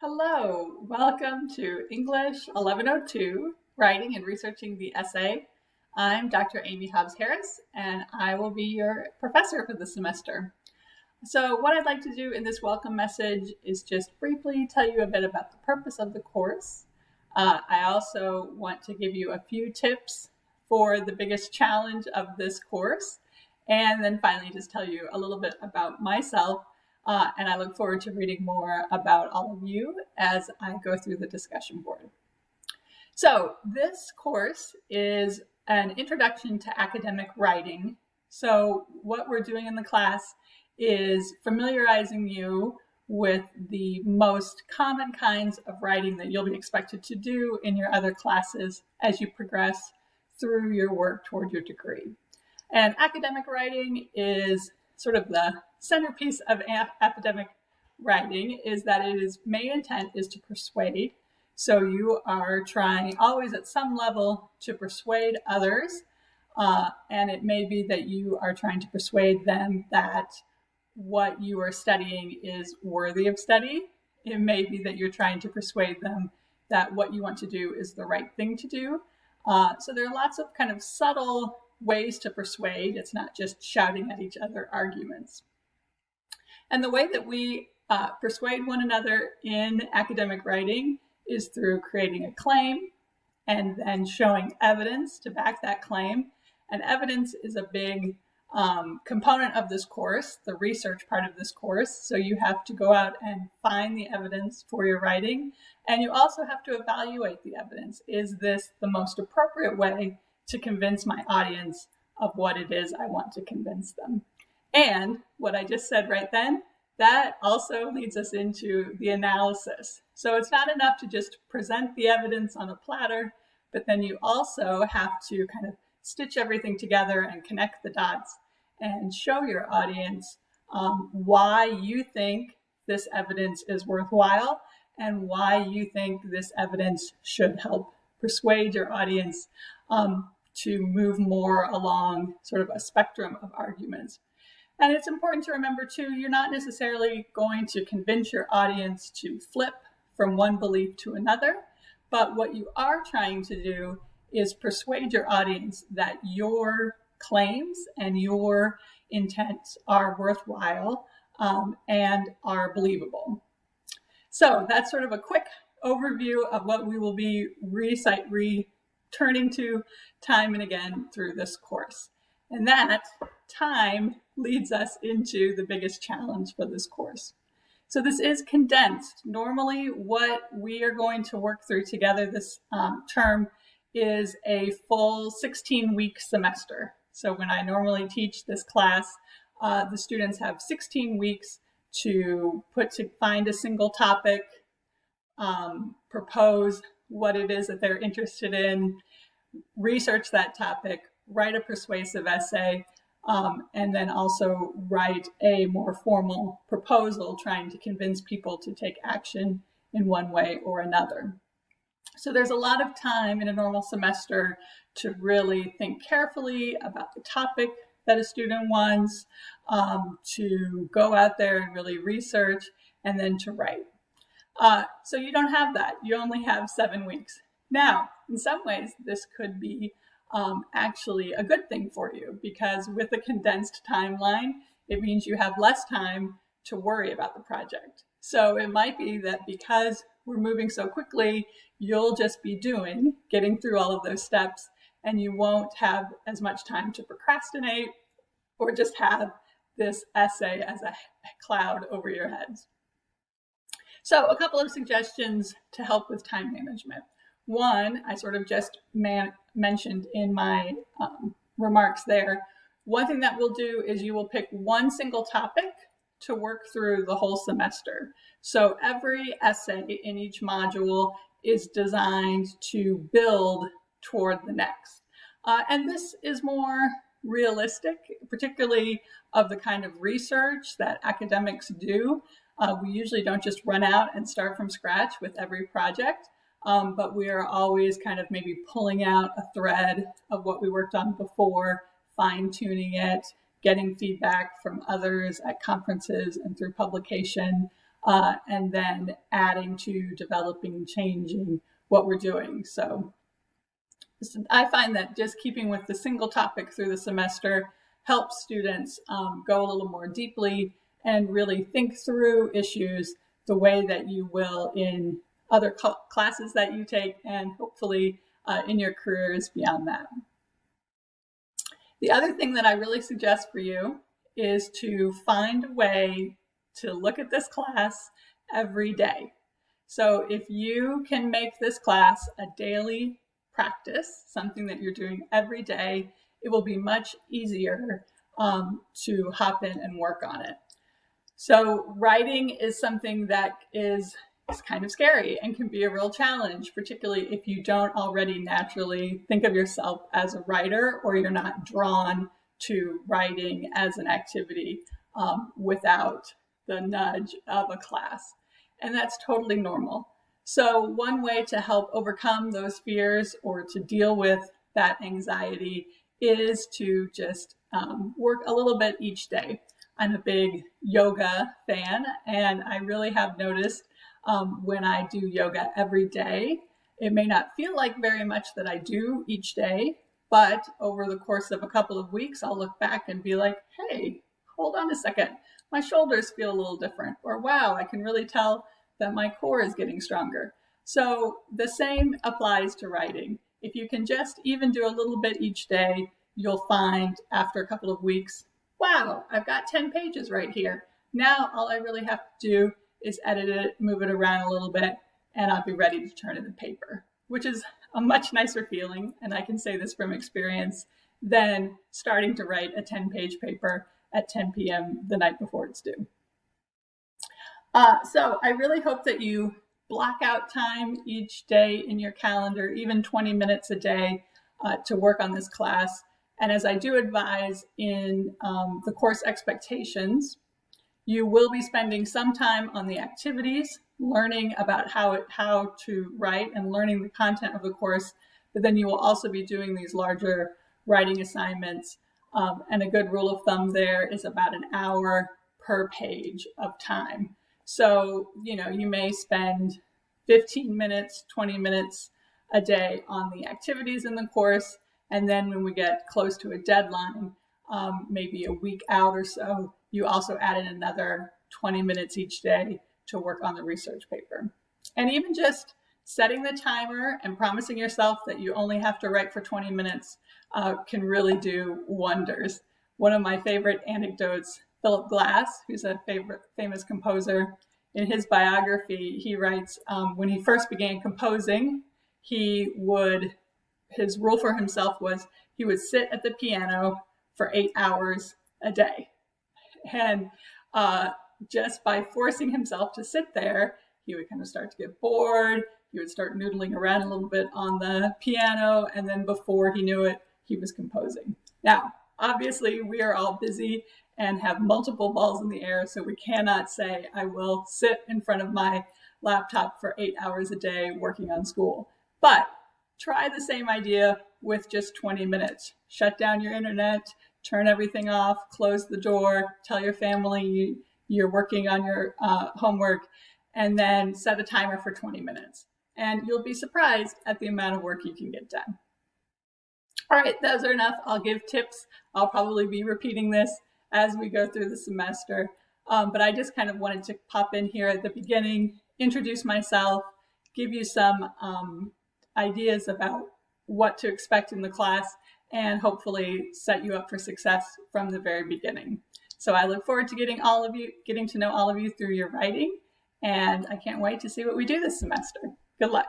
Hello, welcome to English 1102, Writing and Researching the Essay. I'm Dr. Amy Hobbs Harris, and I will be your professor for the semester. So what I'd like to do in this welcome message is just briefly tell you a bit about the purpose of the course. I also want to give you a few tips for the biggest challenge of this course, and then finally just tell you a little bit about myself. And I look forward to reading more about all of you as I go through the discussion board. So this course is an introduction to academic writing. So what we're doing in the class is familiarizing you with the most common kinds of writing that you'll be expected to do in your other classes as you progress through your work toward your degree. And academic writing is sort of the centerpiece of academic writing, is that its main intent is to persuade. So you are trying always at some level to persuade others. And it may be that you are trying to persuade them that what you are studying is worthy of study. It may be that you're trying to persuade them that what you want to do is the right thing to do. So there are lots of kind of subtle ways to persuade. It's not just shouting at each other arguments. And the way that we persuade one another in academic writing is through creating a claim and then showing evidence to back that claim. And evidence is a big component of this course, the research part of this course. So you have to go out and find the evidence for your writing. And you also have to evaluate the evidence. Is this the most appropriate way to convince my audience of what it is I want to convince them? And what I just said right then, that also leads us into the analysis. So it's not enough to just present the evidence on a platter, but then you also have to kind of stitch everything together and connect the dots and show your audience why you think this evidence is worthwhile and why you think this evidence should help persuade your audience to move more along sort of a spectrum of arguments. And it's important to remember too, you're not necessarily going to convince your audience to flip from one belief to another, but what you are trying to do is persuade your audience that your claims and your intents are worthwhile and are believable. So that's sort of a quick overview of what we will be returning to time and again through this course. And that time leads us into the biggest challenge for this course. So this is condensed. Normally what we are going to work through together this term is a full 16-week semester. So when I normally teach this class, the students have 16 weeks to find a single topic, propose what it is that they're interested in, research that topic, write a persuasive essay, and then also write a more formal proposal trying to convince people to take action in one way or another. So there's a lot of time in a normal semester to really think carefully about the topic that a student wants, to go out there and really research, and then to write. So you don't have that. You only have 7 weeks. Now, in some ways, this could be actually a good thing for you, because with a condensed timeline, it means you have less time to worry about the project. So it might be that because we're moving so quickly, you'll just be getting through all of those steps, and you won't have as much time to procrastinate or just have this essay as a cloud over your heads. So a couple of suggestions to help with time management. One, I sort of just mentioned in my remarks there. One thing that we'll do is you will pick one single topic to work through the whole semester. So every essay in each module is designed to build toward the next. And this is more realistic, particularly of the kind of research that academics do. We usually don't just run out and start from scratch with every project, but we are always kind of maybe pulling out a thread of what we worked on before, fine-tuning it, getting feedback from others at conferences and through publication, and then adding to, developing, changing what we're doing. So I find that just keeping with the single topic through the semester helps students go a little more deeply and really think through issues the way that you will in other classes that you take, and hopefully in your careers beyond that. The other thing that I really suggest for you is to find a way to look at this class every day. So if you can make this class a daily practice, something that you're doing every day, it will be much easier to hop in and work on it. So writing is something that is kind of scary and can be a real challenge, particularly if you don't already naturally think of yourself as a writer, or you're not drawn to writing as an activity without the nudge of a class. And that's totally normal. So one way to help overcome those fears or to deal with that anxiety is to just work a little bit each day. I'm a big yoga fan, and I really have noticed when I do yoga every day, it may not feel like very much that I do each day, but over the course of a couple of weeks, I'll look back and be like, hey, hold on a second. My shoulders feel a little different, or wow, I can really tell that my core is getting stronger. So the same applies to writing. If you can just even do a little bit each day, you'll find after a couple of weeks, wow, I've got 10 pages right here. Now all I really have to do is edit it, move it around a little bit, and I'll be ready to turn it into paper, which is a much nicer feeling, and I can say this from experience, than starting to write a 10-page paper at 10 p.m. the night before it's due. So I really hope that you block out time each day in your calendar, even 20 minutes a day, to work on this class. And as I do advise in the course expectations, you will be spending some time on the activities, learning about how to write and learning the content of the course, but then you will also be doing these larger writing assignments. And a good rule of thumb there is about an hour per page of time. So, you may spend 15 minutes, 20 minutes a day on the activities in the course. And then when we get close to a deadline, maybe a week out or so, you also add in another 20 minutes each day to work on the research paper. And even just setting the timer and promising yourself that you only have to write for 20 minutes can really do wonders. One of my favorite anecdotes, Philip Glass, who's a famous composer, in his biography, he writes, when he first began composing, his rule for himself was he would sit at the piano for 8 hours a day. And just by forcing himself to sit there, he would kind of start to get bored. He would start noodling around a little bit on the piano. And then before he knew it, he was composing. Now, obviously, we are all busy and have multiple balls in the air. So we cannot say, I will sit in front of my laptop for 8 hours a day working on school. But try the same idea with just 20 minutes. Shut down your internet, turn everything off, close the door, tell your family you're working on your homework, and then set a timer for 20 minutes. And you'll be surprised at the amount of work you can get done. All right, those are enough. I'll give tips. I'll probably be repeating this as we go through the semester. But I just kind of wanted to pop in here at the beginning, introduce myself, give you some ideas about what to expect in the class, and hopefully set you up for success from the very beginning. So I look forward to getting to know all of you through your writing, and I can't wait to see what we do this semester. Good luck.